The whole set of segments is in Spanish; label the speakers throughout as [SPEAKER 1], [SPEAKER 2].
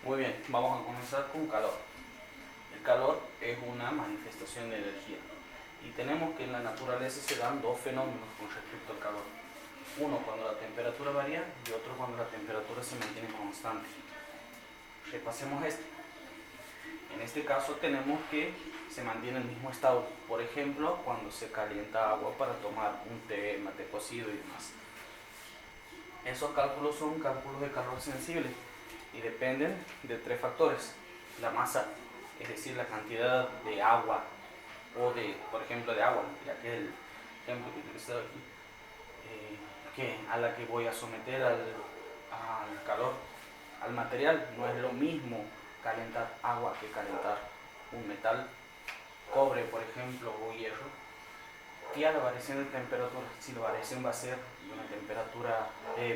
[SPEAKER 1] Muy bien, vamos a comenzar con calor. El calor es una manifestación de energía y tenemos que en la naturaleza se dan dos fenómenos con respecto al calor. Uno cuando la temperatura varía y otro cuando la temperatura se mantiene constante. Repasemos este. En este caso tenemos que se mantiene el mismo estado. Por ejemplo, cuando se calienta agua para tomar un té, mate cocido y demás. Esos cálculos son cálculos de calor sensible y dependen de tres factores. La masa, es decir, la cantidad de agua o de, por ejemplo, de agua, ya que el ejemplo que he utilizado aquí, a la que voy a someter al calor, al material. No es lo mismo calentar agua que calentar un metal, cobre, por ejemplo, o hierro. Y a la variación de temperatura, si la variación va a ser de una temperatura,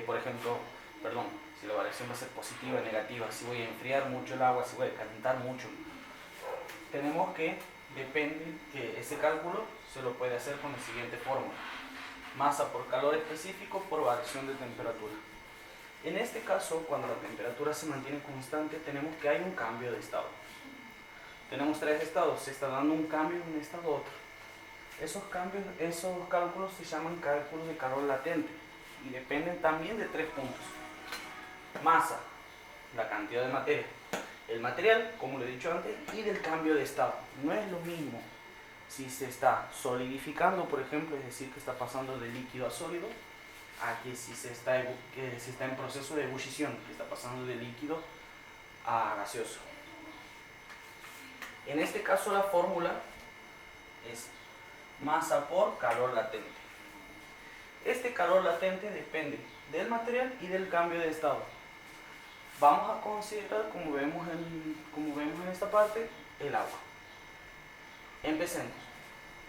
[SPEAKER 1] por ejemplo, perdón, si la variación va a ser positiva o negativa, si voy a enfriar mucho el agua, si voy a calentar mucho, tenemos que, depende, que ese cálculo se lo puede hacer con la siguiente fórmula: masa por calor específico por variación de temperatura. En este caso, cuando la temperatura se mantiene constante, tenemos que hay un cambio de estado. Tenemos tres estados, se está dando un cambio de un estado a otro. Esos cálculos se llaman cálculos de calor latente y dependen también de tres puntos: masa, la cantidad de materia, el material, como lo he dicho antes, y del cambio de estado. No es lo mismo si se está solidificando, por ejemplo, es decir, que está pasando de líquido a sólido, a que si se está en proceso de ebullición, que está pasando de líquido a gaseoso. En este caso la fórmula es masa por calor latente. Este calor latente depende del material y del cambio de estado. Vamos a considerar, como vemos en esta parte, el agua. Empecemos.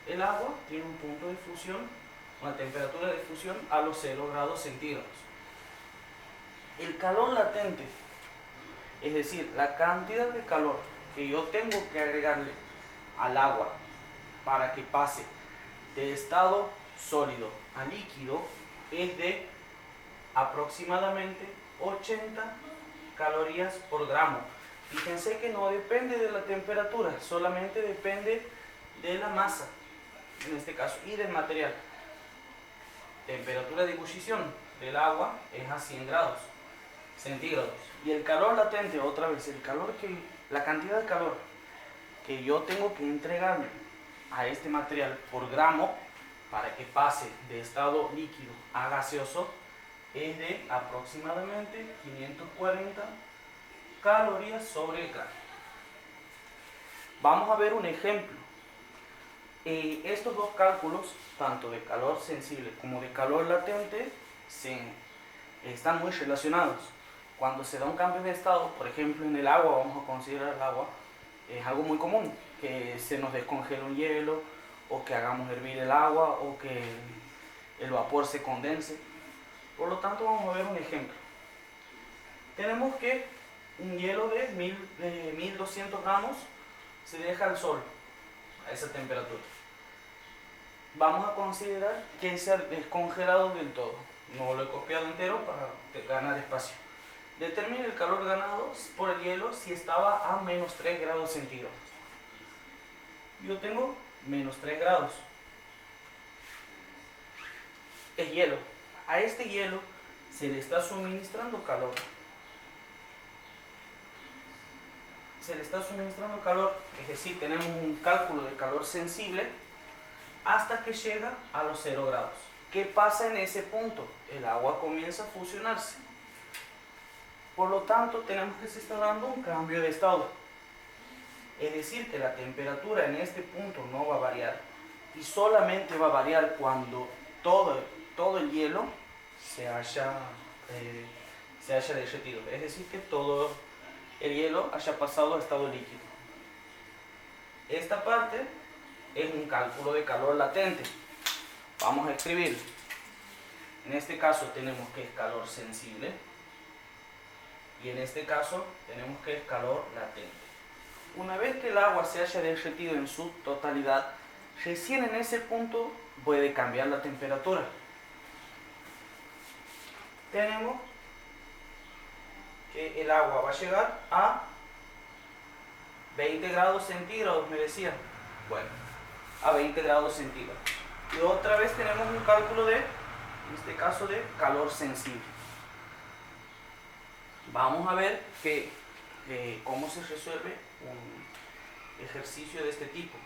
[SPEAKER 1] El agua tiene un punto de fusión, una temperatura de fusión a los 0 grados centígrados. El calor latente, es decir, la cantidad de calor que yo tengo que agregarle al agua para que pase de estado sólido a líquido, es de aproximadamente 80 calorías por gramo. Fíjense que no depende de la temperatura, solamente depende de la masa, en este caso, y del material. Temperatura de ebullición del agua es a 100 grados centígrados. Y el calor latente, otra vez, la cantidad de calor que yo tengo que entregarle a este material por gramo para que pase de estado líquido a gaseoso es de aproximadamente 540 calorías sobre gramo. Vamos a ver un ejemplo. Estos dos cálculos, tanto de calor sensible como de calor latente, están muy relacionados. Cuando se da un cambio de estado, por ejemplo en el agua, vamos a considerar el agua, es algo muy común, que se nos descongele un hielo, o que hagamos hervir el agua, o que el vapor se condense. Por lo tanto, vamos a ver un ejemplo. Tenemos que un hielo de 1200 gramos se deja al sol a esa temperatura. Vamos a considerar que se ha descongelado del todo. No lo he copiado entero para ganar espacio. Determine el calor ganado por el hielo si estaba a menos 3 grados centígrados. Yo tengo menos 3 grados. Es hielo. A este hielo se le está suministrando calor. Es decir, tenemos un cálculo de calor sensible hasta que llega a los 0 grados. ¿Qué pasa en ese punto? El agua comienza a fusionarse. Por lo tanto, tenemos que se está dando un cambio de estado. Es decir, que la temperatura en este punto no va a variar y solamente va a variar cuando todo el hielo se haya derretido. Es decir, que todo el hielo haya pasado a estado líquido. Esta parte es un cálculo de calor latente. Vamos a escribir. En este caso tenemos que es calor sensible y en este caso tenemos que es calor latente. Una vez que el agua se haya derretido en su totalidad, recién en ese punto puede cambiar la temperatura. Tenemos que el agua va a llegar a 20 grados centígrados, me decían. Bueno, a 20 grados centígrados. Y otra vez tenemos un cálculo de, en este caso, de calor sensible. Vamos a ver cómo se resuelve un ejercicio de este tipo,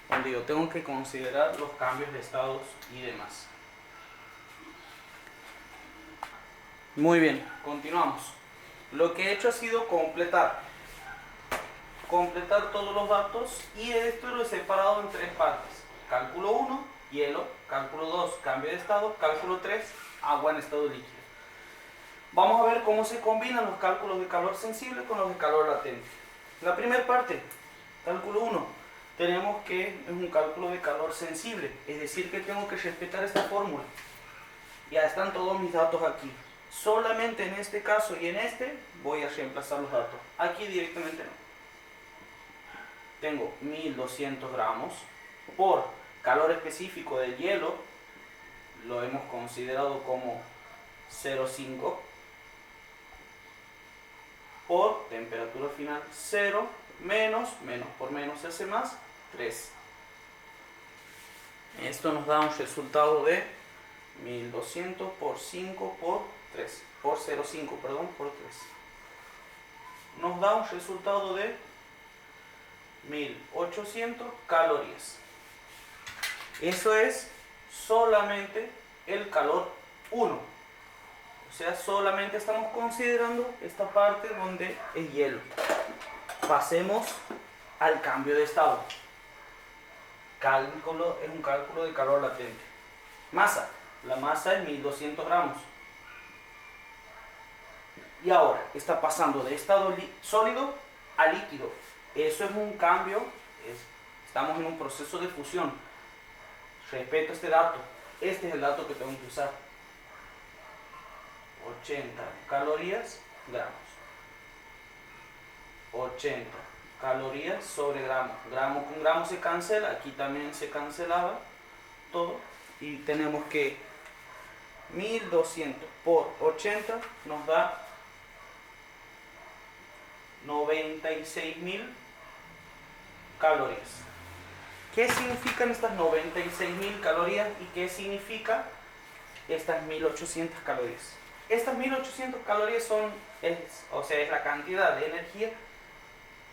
[SPEAKER 1] donde yo tengo que considerar los cambios de estados y demás. Muy bien, continuamos. Lo que he hecho ha sido completar todos los datos, y esto lo he separado en tres partes. Cálculo 1, hielo. Cálculo 2, cambio de estado. Cálculo 3, agua en estado líquido. Vamos a ver cómo se combinan los cálculos de calor sensible con los de calor latente. La primera parte, cálculo 1, tenemos que es un cálculo de calor sensible, es decir que tengo que respetar esta fórmula. Ya están todos mis datos aquí. Solamente en este caso y en este voy a reemplazar los datos. Aquí directamente no. Tengo 1200 gramos por calor específico del hielo, lo hemos considerado como 0,5, por temperatura final 0, menos por menos se hace más, 3. Esto nos da un resultado de 1200 por 5 por 3, por 0,5, perdón, por 3. Nos da un resultado de 1800 calorías. Eso es solamente el calor 1. O sea, solamente estamos considerando esta parte donde es hielo. Pasemos al cambio de estado. Cálculo es un cálculo de calor latente. Masa. La masa es 1200 gramos. Y ahora está pasando de estado sólido a líquido. Eso es un cambio. Estamos en un proceso de fusión. Respeto este dato. Este es el dato que tengo que usar. 80 calorías gramos. 80 calorías sobre gramo. Gramo con gramo se cancela. Aquí también se cancelaba todo. Y tenemos que 1200 por 80 nos da 96.000 calorías. ¿Qué significan estas 96.000 calorías y qué significa estas 1800 calorías? Estas 1800 calorías es la cantidad de energía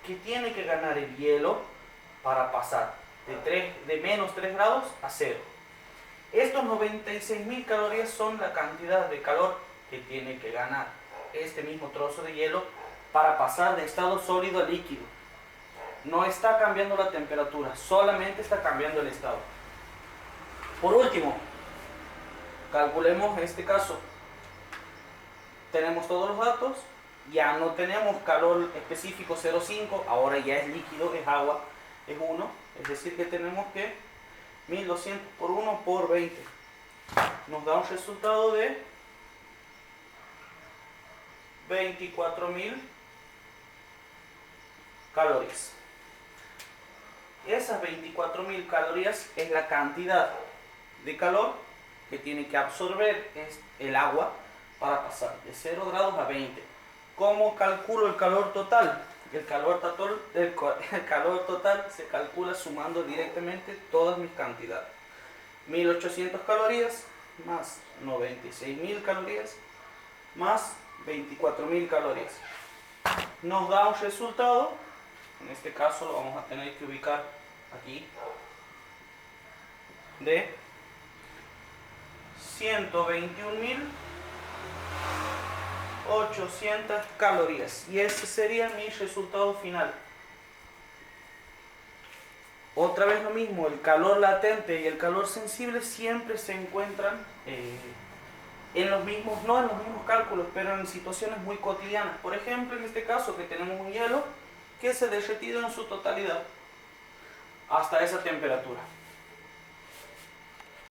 [SPEAKER 1] que tiene que ganar el hielo para pasar de menos 3 grados a 0. Estos 96.000 calorías son la cantidad de calor que tiene que ganar este mismo trozo de hielo para pasar de estado sólido a líquido. No está cambiando la temperatura, solamente está cambiando el estado. Por último, calculemos este caso. Tenemos todos los datos, ya no tenemos calor específico 0,5, ahora ya es líquido, es agua, es 1, es decir que tenemos que 1200 por 1 por 20 nos da un resultado de 24.000 calorías. Esas 24.000 calorías es la cantidad de calor que tiene que absorber el agua para pasar de 0 grados a 20. ¿Cómo calculo el calor total? El calor total se calcula sumando directamente todas mis cantidades. 1800 calorías más 96.000 calorías más 24.000 calorías. Nos da un resultado, en este caso lo vamos a tener que ubicar aquí, de 121.800 calorías, y ese sería mi resultado final. Otra vez lo mismo, el calor latente y el calor sensible siempre se encuentran en los mismos, no en los mismos cálculos, pero en situaciones muy cotidianas. Por ejemplo, en este caso que tenemos un hielo que se ha derretido en su totalidad hasta esa temperatura.